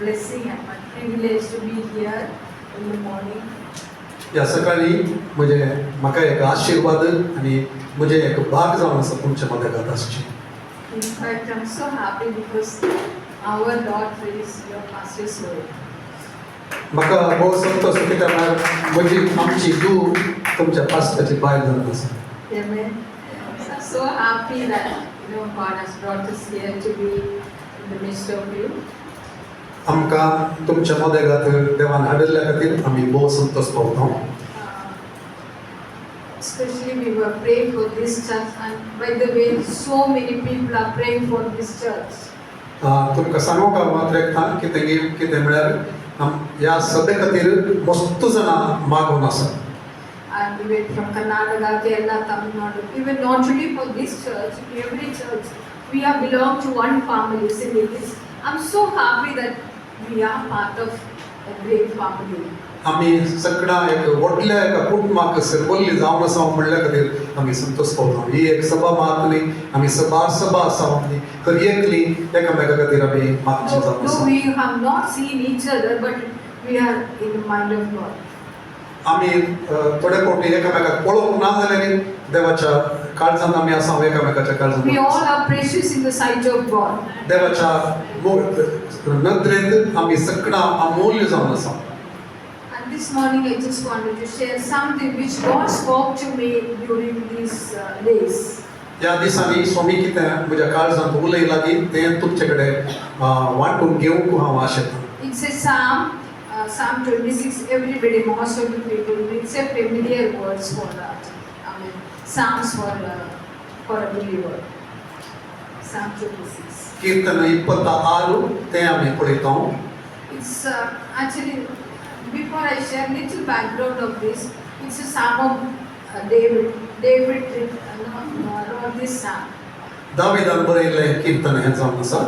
blessing and my privilege to be here in the morning. या सकाळी म्हणजे म्हाका एक आशीर्वाद आणि म्हणजे एक भाग जावन आसा तुमच्या मदगात आसची. In fact, I'm so happy because our daughter is your pastor's wife. म्हाका बहुत संतोष कित्याक म्हणजे आमची धूव तुमच्या पास्टाची बायल जावन आसा. Amen. I'm so happy that God has brought us here to be in the midst of you. आमकां तुमच्या मदगात देवान हाडिल्ल्या खातीर आमी बहुत संतोष पावता. Especially we were praying for this church, and by the way, so many people are praying for this church. तुमकां सांगू का मात्र कितें म्हळ्यार ह्या सभे खातीर मस्त जाणां मागून आसात. And even from Karnataka, Kerala, Tamil Nadu, even not only for this church, every church, we are belong to one family, isn't it? I'm so happy that we are part of a great family. आमी सगळ्या एक व्हडल्या एका कुटुंबाक सरभल्ली जावन आसा म्हणल्या खातीर आमी संतोष पावता. ही एक सभा मात न्ही, आमी सभा आसा आमी तर एकली एकामेका खातीर आमी मागची जावन Though आसा. we have not seen each other, but we are in the mind of God. आमी थोडे फावटी एकामेकाक पळोवंक ना जाल्यार देवाच्या काळजांत आमी आसा एकामेकाच्या We काळजांत. all are precious in the sight of God. देवाच्या नदरेंत आमी सगळां अमूल्य जावन आसा. And this morning I just wanted to share something which God spoke to me during these days. ह्या दिसांनी स्वामी कितें म्हज्या काळजांत उलयलां की तें तुमचे कडेन वांटून घेवंक हांव आशेतां. It's a Psalm 26. Everybody, most of the people, it's a familiar words for that. I mean, Psalms for a believer. Psalm 26. कीर्तन 26 तें आमी पळयता. It's actually, before I share little background of this, it's a Psalm of David. David wrote this psalm. दाविदान बरयल्लें कीर्तन हें जावन आसा.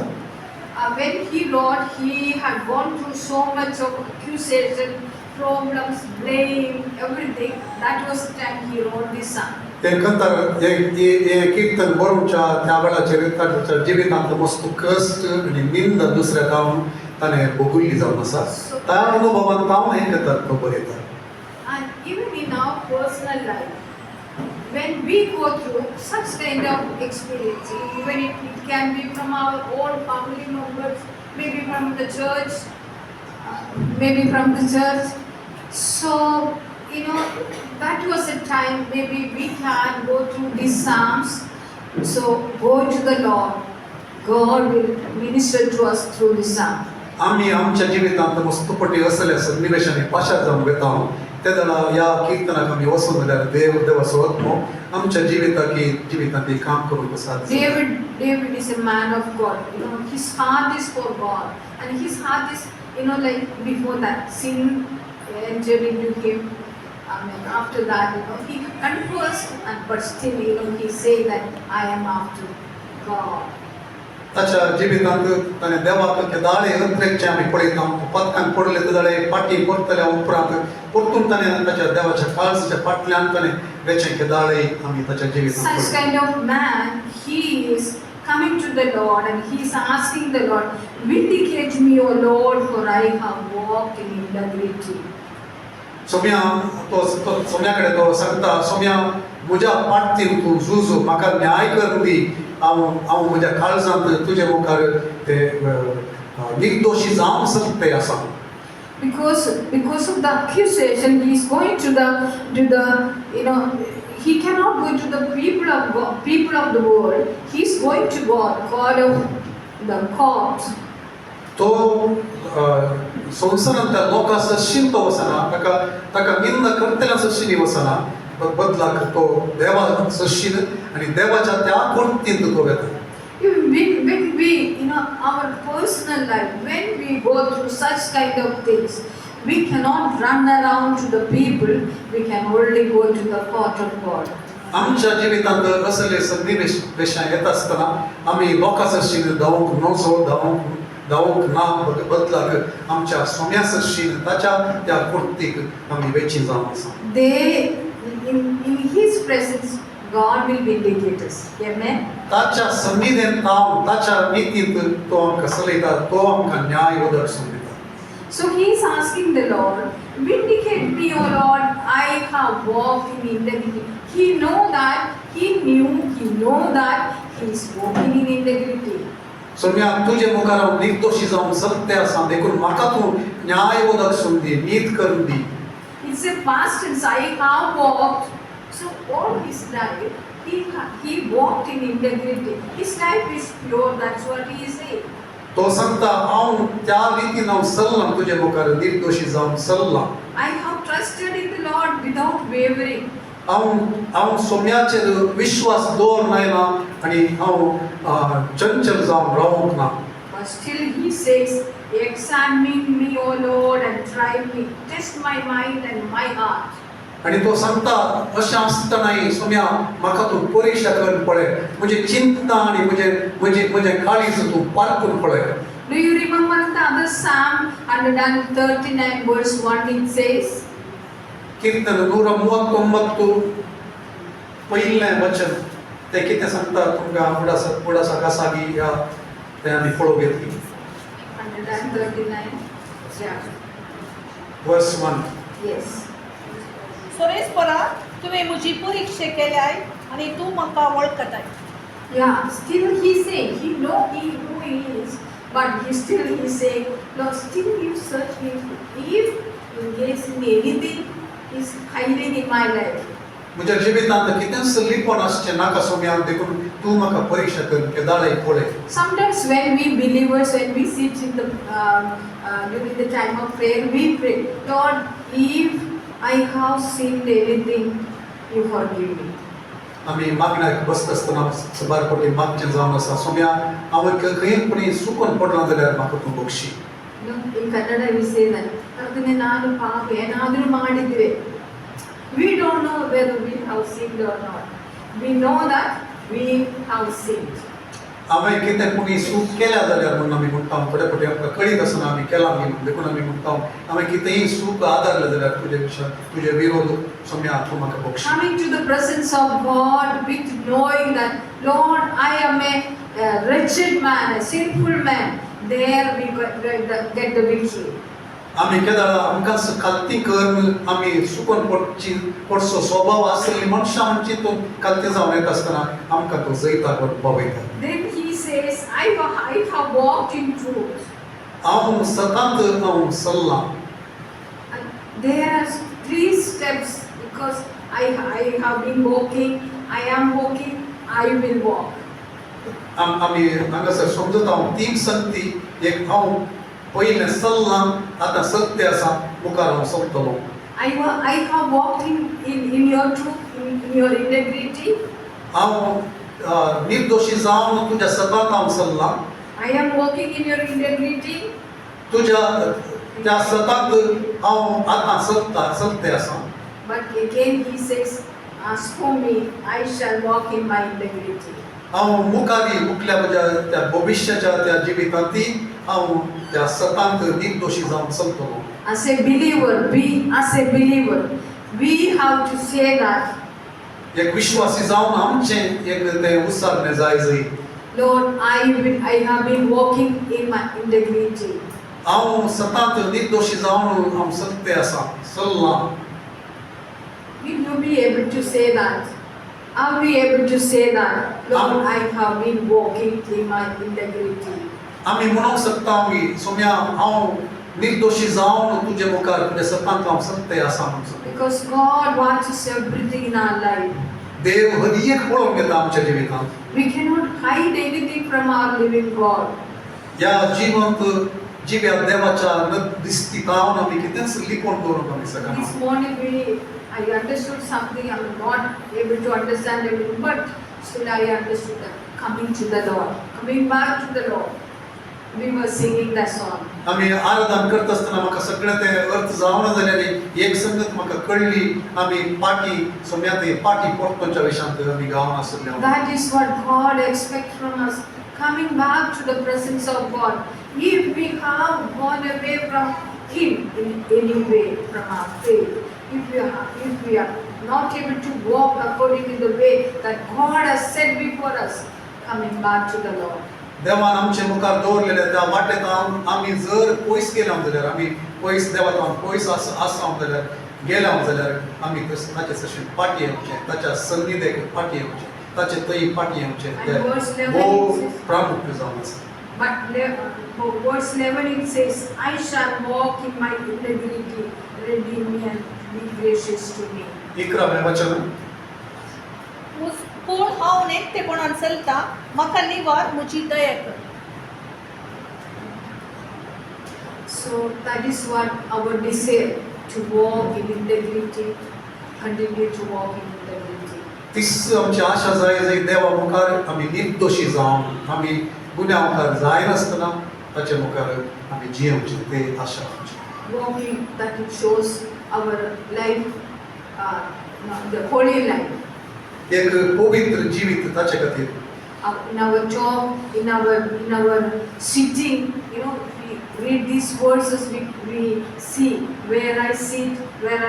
When he wrote, he had gone through so much of accusation, problems, blame, everything. That was the time he wrote this psalm. तें हें कीर्तन बरोवच्या त्या वेळाचेर ताच्या जिवितांत मस्त कश्ट आनी निंद दुसऱ्या गांवान ताणें भोगुल्ली जावन आसा. त्या अनुभवांत हांव हें करतात तो बरयता. And even in our personal life, when we go through such kind of experiences, even it can be from our own family members, maybe from the church, So, that was a time maybe we can go through these psalms. So, go to the Lord. God will minister to us through this psalm. आमी आमच्या जिवितांत मस्तपटी असल्या सन्निवेशांनी पाशार जावन वता. त्या जाणा ह्या कीर्तनाक आमी वचून जाल्यार देवाचो आत्मो आमच्या जिवितांत काम करूंक आसा. David is a man of God. His heart is for God, and his heart is, like before that sin entered into him. After that, he confessed, but still, he said that I am after God. ताच्या जिवितांत ताणें देवाक केदाळे अंतरेचे आमी पळयता. पदकान पडले तेदाळे पाटी परतल्या उपरांत परतून ताणें ताच्या देवाच्या काळजाच्या फाटल्यान ताणें वेचें केदाळे आमी ताच्या जिवितांत Such पळयता. kind of man, he is coming to the Lord and he is asking the Lord, vindicate me, O Lord, for I have walked in integrity. Saumya कडेन तो सांगता, सोम्या म्हज्या पाठतीन तूं झुजू, म्हाका न्याय कर दी. हांव म्हज्या काळजांत तुजे मुखार ते निर्दोशी जावन सकते आसा. Because of the accusation, he is going to the he cannot go to the people of God, people of the world. He is going to God of the court. तो संवसारांतल्या लोकां सशीन तो वचना, ताका निंद करतल्या सशीन वचना, बदलाक तो देवा सशीन आनी देवाच्या त्या कोर्तींत तो वता. When we, our personal life, when we go through such kind of things, we cannot run around to the people. We can only go to the court of God. आमच्या जिवितांत असले सन्निवेश येता आसतना आमी लोकां सशीन धांवूंक नजो धांवूंक ना, बदलाक आमच्या सोम्या सशीन ताच्या त्या कोर्तीक आमी वेचीं जावन आसा. In his presence, God will vindicate us. Amen. ताच्या संविधेन तावन ताच्या नीतीत तो आमकां चलयता, तो आमकां न्याय उदरसून दिता. So he is asking the Lord, vindicate me, O Lord, I have walked in integrity. He know that, he know that he is walking in integrity. Saumya तुझे मुखार हांव निर्दोशी जावन सत्य आसा, देखून म्हाका तूं न्याय उदरसून दी, नीत करून दी. It's a past tense, I have walked. So all his life, he walked in integrity. His life is pure, that's what he is saying. तो सांगता हांव त्या रितीन हांव चल्लां तुजे मुखार निर्दोशी जावन चल्लां. I have trusted in the Lord without wavering. हांव सोम्याचेर विश्वास दवरनायना आनी हांव चंचल जावन रावूंक ना. But still he says, examine me, O Lord, and try me. Test my mind and my heart. आनी तो सांगता अशें आसतनाय सोम्या म्हाका तूं परीक्षा करून पळय, म्हजी चिंता आनी म्हजें काळीज तूं पारखून पळय. Do you remember the other Psalm 139 verse 1? It says, कीर्तन 139 पयलें वचन तें कितें सांगता तुमकां उडासा कासागी ह्या तें आमी पळोवंक येतली. 139. Yeah. वर्स 1. Yes. सोरेस्परा तुवें म्हजी परीक्षा केल्याय आनी तूं म्हाका वळखताय. Yeah, still he saying, he know who he is, but he saying, Lord, still you search me if in case in anything is hiding in my life. म्हज्या जिवितांत कितेंच लिपोन आसचें नाका सोम्या, देखून तूं म्हाका परीक्षा कर, केदाळय पळय. Sometimes when we believers, when we sit in the during the time of prayer, we pray, Lord, if I have sinned anything, you forgive me. आमी मागण्याक बसता आसतना सबार फावटी मागचें जावन आसा, सोम्या हांवें खंयपणी चुकून पडलां जाल्यार म्हाका तूं Bakshi. In Kannada we say that, ಅದನ್ನೇ ನಾನು ಪಾಪ ಏನಾದರೂ ಮಾಡಿದ್ರೆ. We don't know whether we have sinned or not. We know that we have sinned. हांवें कितें कोणी चूक केल्या जाल्यार म्हणून आमी म्हणटा, थोडे फावटी आमकां कळीत आसना आमी केलां म्हणून, देखून आमी म्हणटा हांवें कितेंय चूक आदारलें जाल्यार तुजे विरोध सोम्या तूं म्हाका Bakshi. Coming to the presence of God with knowing that, Lord, I am a wretched man, a sinful man. There we get the victory. आमी केदाळ आमकां कालती कर्म आमी चुकून पडचो स्वभाव आसली मनशां म्हणची तूं कालती जावन येता आसतना आमकां तो जैता पावयता. Then he says, I have walked in truth. हांव सतांत हांव चल्लां. And there are 3 steps because I have been walking, I am walking, I will walk. आमी हांगासर समजता हांव 3 संगती, एक हांव पयलें चल्लां, आतां सत्य आसा, मुखार हांव चलतलों. I have walked in your truth, in your integrity. हांव निर्दोशी जावन तुज्या सतांत हांव चल्लां. I am walking in your integrity. तुज्या त्या सतांत हांव आतां चलतें आसा. But again he says, ask for me, I shall walk in my integrity. हांव मुखारी मुखल्या म्हज्या त्या भविश्याच्या त्या जिवितांती हांव त्या सतांत निर्दोशी जावन चलतलों. As a believer, we have to say that, एक विश्वासी जावन आमचें एक तें उसारणे जाय जंय. Lord, I have been walking in my integrity. हांव सतांत निर्दोशी जावन हांव सत्य आसा, चल्लां. Will you be able to say that? Are we able to say that, Lord, I have been walking in my integrity? आमी म्हणूंक शकता की सोम्या हांव निर्दोशी जावन तुजे मुखार तुजे सतांत हांव सत्य आसा म्हणून. Because God watches everything in our life. देव हर एक पळोवन घेता आमच्या जिवितांत. We cannot hide anything from our living God. ह्या जिव्या देवाच्या दिसतीकावन आमी कितेंच लिपोवन दवरूंक आमी शकना. This morning I understood something. I am not able to understand everything, but still I understood that coming to the Lord, coming back to the Lord. We were singing that song. आमी आराधना करता आसतना म्हाका सगळें तें अर्थ जावना जाल्यार एक संगत म्हाका कळ्ळी. आमी पाटी सोम्या ते पाटी परतोवच्या विशयांत आमी गावन आसले. That is what God expects from us, coming back to the presence of God. If we have gone away from Him in any way, from our faith, if we are not able to walk according to the way that God has set before us, coming back to the Lord. देवान आमचे मुखार दवरलेल्या त्या वाटेत आमी जर पयस गेला जाल्यार आमी पयस देवातान पयस आसा जाल्यार गेला जाल्यार आमी ताचे तशें फाटी येवचें ताच्या संगीतेक फाटी येवचें ताचे तई फाटी येवचें And verse 11 भोव says- प्रामुख्य जावन आसा But verse 11 it says, I shall walk in my integrity, redeem me and be gracious to me. 11वें वचन पूण हांव नेमतेपणान चलता म्हाका निवार म्हजी दया कर. So that is what our desire, to walk in integrity, continue to walk in integrity. तीच आमची आशा जाय जंय देवा मुखार आमी निर्दोशी जावन आमी गुन्या मुखार जाय नासतना ताचे मुखार आमी जियेवचें ते आशा आमची Walking that it shows our life, the holy life. एक पवित्र जीवित ताचे खातीर In our job, in our sitting, we read these verses, we see where I sit, where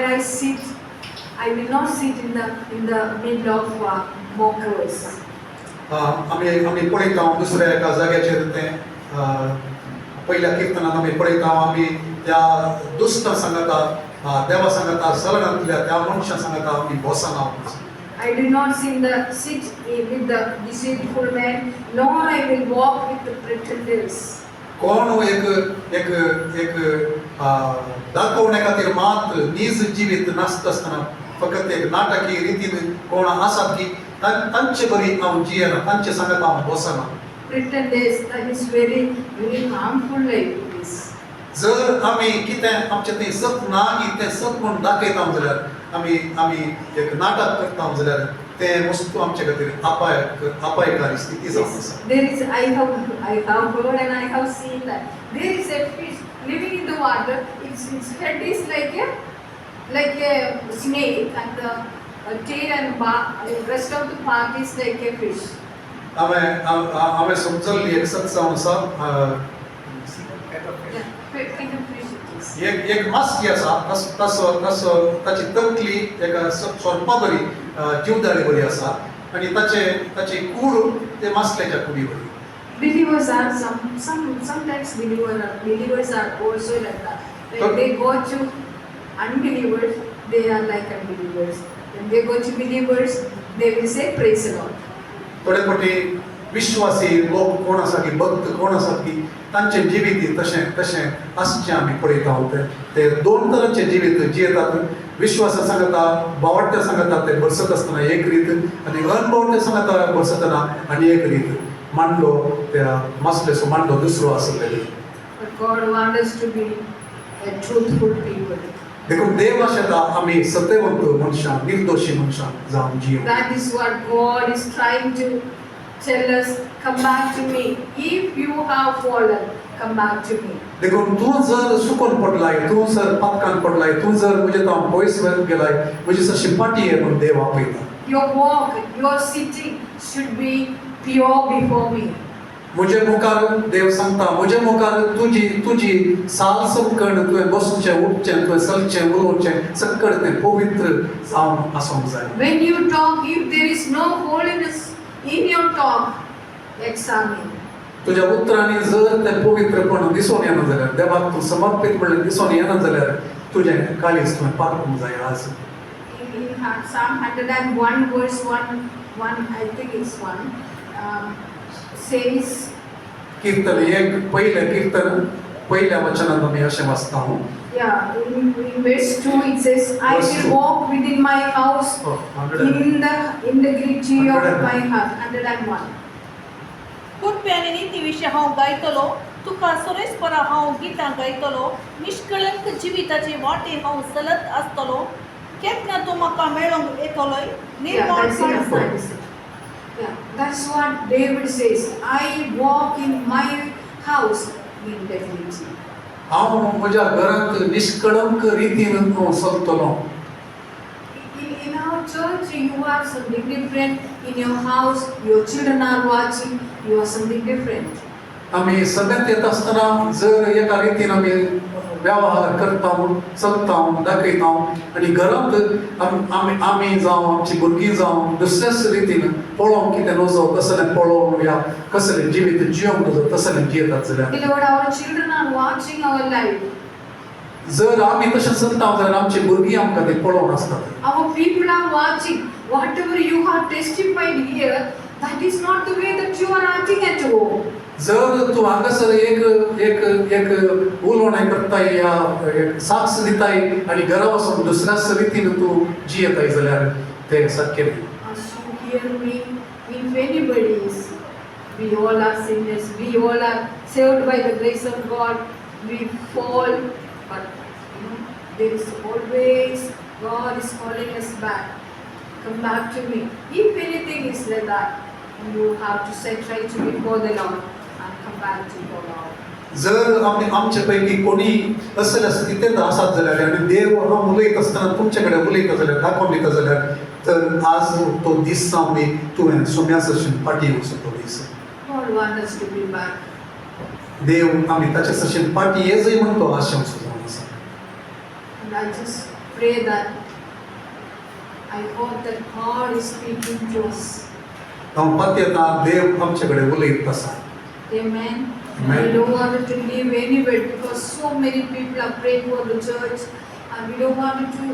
I sit. I will not sit in the middle of mockers. आमी पळयता दुसऱ्या एका जाग्याचेर तें पयल्या किर्तनांत आमी पळयता आमी त्या दुश्ट संगताक देवा सांगता सरळांतल्या त्या मनशा सांगता आमी बसना I do not sit with the deceitful man, nor I will walk with the pretenders. कोण एक दाखवण्या खातीर मात नीज जिवीत नासतना फकत एक नाटकी रितीन कोण आसात की तांचे बरी हांव जियेना तांचे सांगत हांव बसना Pretenders, that is very, very harmful like this. जर आमी कितें आमचें तें सत ना की तें सत म्हूण दाखयता जाल्यार आमी एक नाटक करता जाल्यार तें वस्तू आमचे खातीर अपायकारी स्थिती जावन आसा. There is, I have heard and I have seen that there is a fish living in the water. Its head is like a snake, and the tail and the rest of the part is like a fish. हांवें समजल्ली एक सत जावन आसा Yeah, kind of fish it is. एक मास्की आसा तसो ताची तकली एक सोरपा बरी जीवदारी बरी आसा आनी ताची कूड ते मास्ल्याच्या कुडी बरी. Believers are sometimes believers are also like that. When they go to unbelievers, they are like unbelievers. When they go to believers, they will say praise the Lord. थोडे फावटी विश्वासी लोक कोण आसा की भक्त कोण आसा की तांचे जिवीत तशें आसचें आमी पळयता ते दोन तरांचे जिवीत जियेतात. विश्वासा सांगता बावट्या सांगता ते बसत आसतना एक रीत आनी अनबावट्या सांगता बसतना आनी एक रीत मांडलो त्या मासलेचो मांडलो दुसरो आसलेलो. But God wants us to be a truthful people. देखून देव आशेता आमी सत्यवंत मनशां निर्दोशी मनशां जावन जियो. That is what God is trying to tell us. Come back to me. If you have fallen, come back to me. देखून तूं जर सुकून पडलाय तूं जर पातकान पडलाय तूं जर म्हजे तावन पयस गेलाय म्हजी सशी पाटी आहे म्हूण देव आपयता. Your walk, your sitting should be pure before me. म्हजे मुखार देव सांगता म्हजे मुखार तुजी साल सकण तुवें बसूचें उठचें तुवें चलचें उलोवचें सकड तें पवित्र जावन आसूंक जाय. When you talk, if there is no holiness in your talk, examine. तुज्या उतरांनी जर तें पवित्रपण दिसून येना जाल्यार देवाक तूं समर्पीत म्हणलें दिसून येना जाल्यार तुजें कालीज तुवें पारखूंक जाय आज. In Psalm 101 verse 1, I think it's 1, says, कीर्तन एक पहिल्या वचनांत आमी अशें वाचता हांव. yeah, in verse 2 it says, I Verse will 2. walk within my house in the integrity of my heart. 101. कृपे आनी नीती विशीं हांव गायतलो, तुका सुरेशपरा हांव गितां गायतलो, निश्कळंक जिविताचे वाटे हांव चलत आसतलो, केन्ना तूं म्हाका मेळोंक येतलोय, निर्मळपण. Yeah, that's what David says. I walk in my house in integrity. हांव म्हज्या घरांत निश्कळंक रितीन चलतलो. In our church, you are something different. In your house, your children are watching. You are something different. आम्ही सगळ्यात येत असताना जर एका रीतीनं आम्ही व्यवहार करता चलता दाखयता आणि घरांत आम्ही जावं आमची भुरगीं जावं दुसऱ्याच रीतीन पळोवंक कितें नजो तसलें पळोवन या कसलें जिवीत जियोंक नजो तसलें जियेतात जाल्यार Beloved, our children are watching our life. जर आम्ही तशें चलता जाल्यार आमची भुरगीं आमकां ते पळोवन आसतात. Our people are watching. Whatever you have testified here, that is not the way that you are acting at home. जर तू हांगासर एक उलोवणें करताय या एक साक्ष दिताय आणि घरा वचून दुसऱ्याच रितीन तू जियेताय जाल्यार तें सारकें न्ही. As you hear me, if anybody is, we all are sinners, we all are saved by the grace of God, we fall, but there is always, God is calling us back. Come back to me. If anything is like that, you have to set right before the Lord and come back to the Lord. जर आमचे पैकी कोणी असल्या स्थितीत आसात जाल्यार आणि देव हांव उलयत आसतना तुमचे कडेन उलयता जाल्यार दाखोवन दिता जाल्यार तर आज तो दीस जावन न्ही तुवें सोम्या सशेन फाटीं वचून तो दीस. God wants us to be back. देव आमी ताचे सशेन फाटीं येजय म्हूण तो आशेंक जावन आसा. And I just pray that I hope that God is speaking to us. हांव पातयेता देव आमचे कडेन उलयत आसा. Amen. Amen. We don't want to live anywhere because so many people are praying for the church, and we don't want to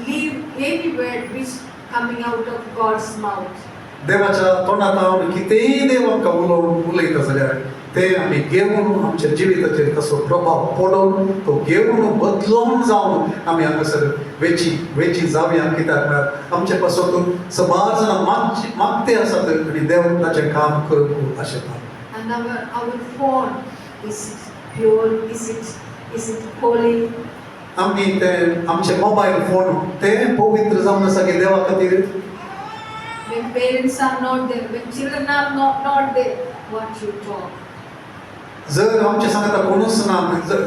live anywhere which coming out of God's mouth. देवाच्या तोंडांतल्यान कितेंय देव आमकां उलयता जाल्यार तें आमी घेवन आमच्या जिविताचेर तसो प्रभाव पडोवन तो घेवन बदलोवन जावन आमी हांगासर वेची जावया कित्याक म्हळ्यार आमचे पासून सबार जाणां मागते आसात आनी देव ताचें काम करूंक आशेता. And our phone, is it pure? Is it holy? आमी ते आमचे मोबायल फोन ते पवित्र जावन आसा की देवा खातीर. When parents are not there, when children are not there, what you talk? जर आमचे सांगता कोणूच ना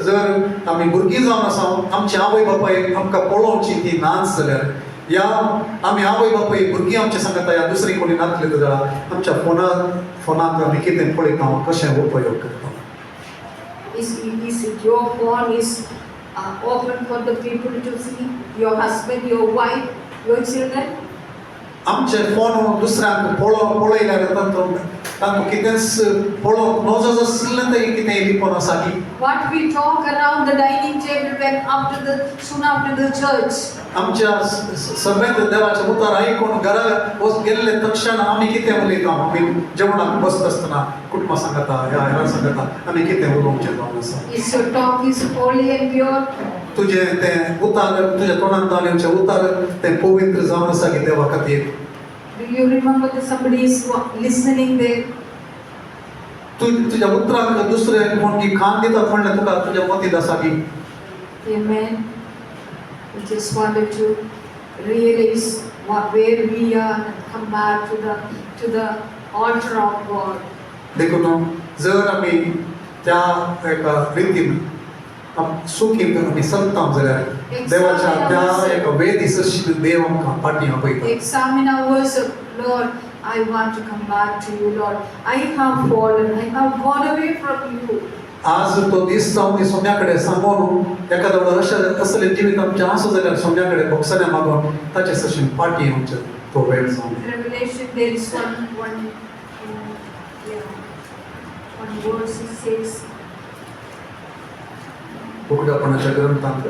जर आमी भुरगीं जावन आसा आमची आवय बापाय आमकां पळोवची ती नाच जाल्यार या आमी आवय बापाय भुरगीं आमचे सांगता या दुसरी कोणी नाचले जाल्यार आमच्या फोनाक आमी कितें पळयता कशें उपयोग करता. Is it your phone is open for the people to see? Your husband, your wife, your children? आमचे फोन दुसऱ्यांक पळयल्यार तांकां कितेंच पळोवंक नजो आसलें तें कितें लिपोवन आसा की What we talk around the dining table when soon after the church. आमच्या सगळ्यांत देवाच्या उतार आयकून घरा गेल्ले तक्षण आमी कितें उलयता आमी जेवणाक बसता आसतना कुटुंबा सांगता ह्या सांगता आमी कितें उलोवचें जावन आसा. Is your talk is holy and pure? तुजें तें उतार तुज्या तोंडांतल्यान येवचें उतार तें पवित्र जावन आसा की देवा खातीर. Do you remember that somebody is listening there? तुज्या उतराक दुसरे कोण की खाण दितात म्हणल्यार तुका तुज्या मतींत आसा की. Amen. We just wanted to realize where we are and come back to the altar of God. देखून जर आमी त्या एका रितीन सुखी आमी चलता जाल्यार देवाच्या त्या एका वेदी सशीन देव आमकां फाटीं आपयता. Examine our worship, Lord. I want to come back to you, Lord. I have fallen. I have gone away from you. आज तो दीस जावन सोम्या कडेन सांगून एखादो असलें जिवीत आमचें आसा जाल्यार सोम्या कडेन भोगसण्या मागून ताचे सशीन फाटीं आमचें तो वेळ जावन. Revelation, there is one verse it says, उघड्यापणाच्या ग्रंथांत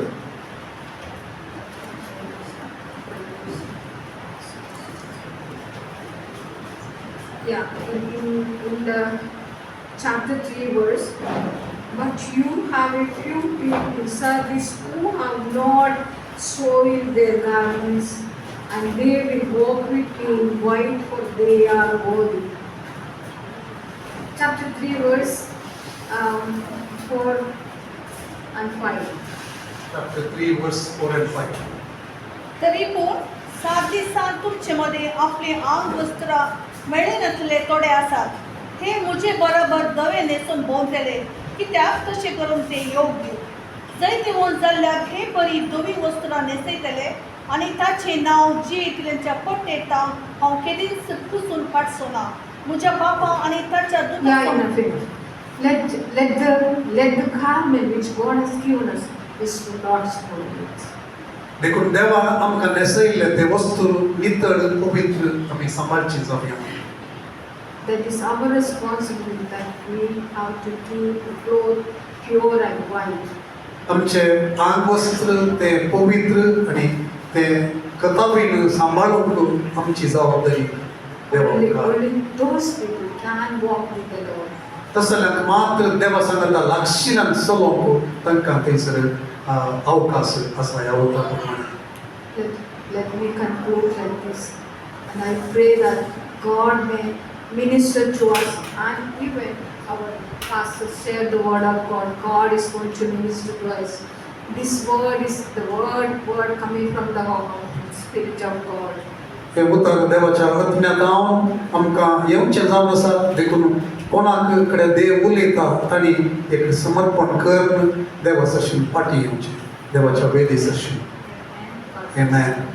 in the chapter 3 verse, but you have a few people in service who have not soiled their garments, and they will walk with you in white, for they are worthy. Chapter 3 verse 4 and 5. chapter 3 verse 4 and 5. तरी पूण 7 दिसांत तुमचे मध्ये आपले आंग वस्त्र मेळे नसले थोडे आसात. हे मुझे बरोबर दवे नेसून भोंवतले कित्याक तशें करून ते योग्य. जंय देवून जाल्ल्याक हे बरी धवी वस्त्रां न्हेसयतले आनी ताचें नांव जे इतल्यांच्या पट्टेता हांव केदींच पुसून काडचो ना. म्हज्या बापा आनी ताच्या Yeah, दुदां enough. let the Carmel which God has given us is not spoiled. देखून देवा आमकां नेसयल्ले ते वस्तू नितळ पवित्र आमी सांबाळची जावया. That is our responsibility, that we have to keep the clothes pure and white. आमचे आंग वस्त्र ते पवित्र आणि ते कताबीन सांभाळूंक आमची जबाबदारी देवाक. Only those people can walk with the Lord. तसल्याक मात्र देवा सांगता लागशिल्यान चलोवंक तांकां थंयसर अवकाश आसा ह्या उतराप्रमाणे. Let me conclude like this. And I pray that God may minister to us, and even our pastors share the word of God. God is going to minister to us. This word is the word coming from the Spirit of God. हे उतर देवाच्या आत्म्यान आमकां येवचें जावन आसा. देखून कोणाक कडेन देव उलयता तांणी एक समर्पण करून देवा सरशीं फाटीं येवचें, देवाच्या वेदी सरशीं. Amen.